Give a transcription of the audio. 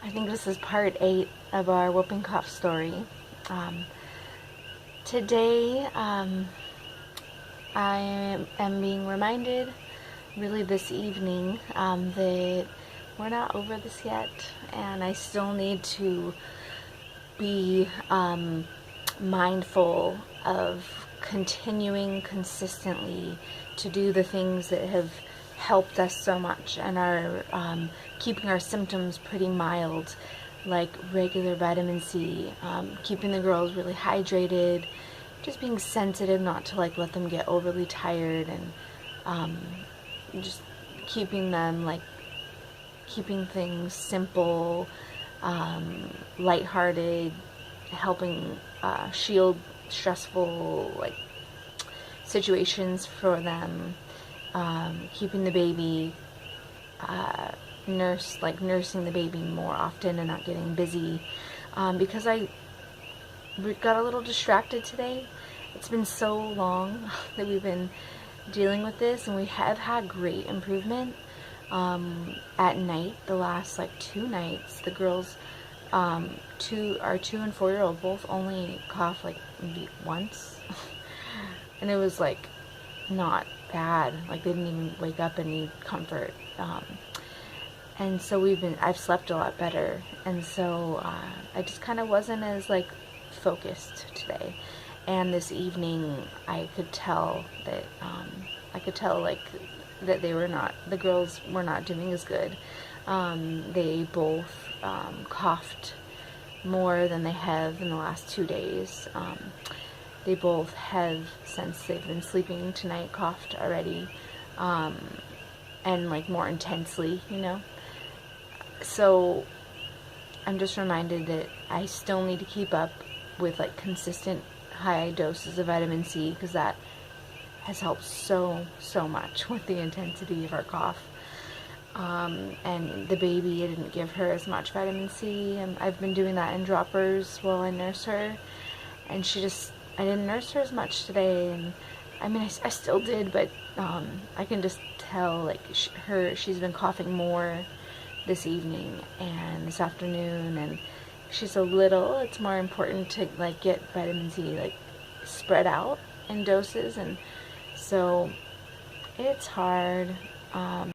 I think this is part 8 of our whooping cough story. Today, I am being reminded, really this evening, that we're not over this yet, and I still need to be mindful of continuing consistently to do the things that have helped us so much and are keeping our symptoms pretty mild, like regular vitamin C, keeping the girls really hydrated, just being sensitive not to let them get overly tired, and just keeping them keeping things simple, lighthearted, helping shield stressful situations for them, keeping the baby nursing the baby more often and not getting busy, because we got a little distracted today. It's been so long that we've been dealing with this, and we have had great improvement. At night, the last 2 nights, the girls, our 2 and 4-year-old, both only cough maybe once, and it was not bad. They didn't even wake up and need comfort. And so I've slept a lot better, and so I just kind of wasn't as focused today. And this evening, I could tell that that the girls were not doing as good. They both coughed more than they have in the last 2 days. They both have, since they've been sleeping tonight, coughed already, and more intensely, So I'm just reminded that I still need to keep up with consistent high doses of vitamin C, because that has helped so much with the intensity of our cough. And the baby, I didn't give her as much vitamin C, and I've been doing that in droppers while I nurse her, and I didn't nurse her as much today. And I still did, but I can just tell she's been coughing more this evening and this afternoon, and it's more important to get vitamin C spread out in doses, and so it's hard.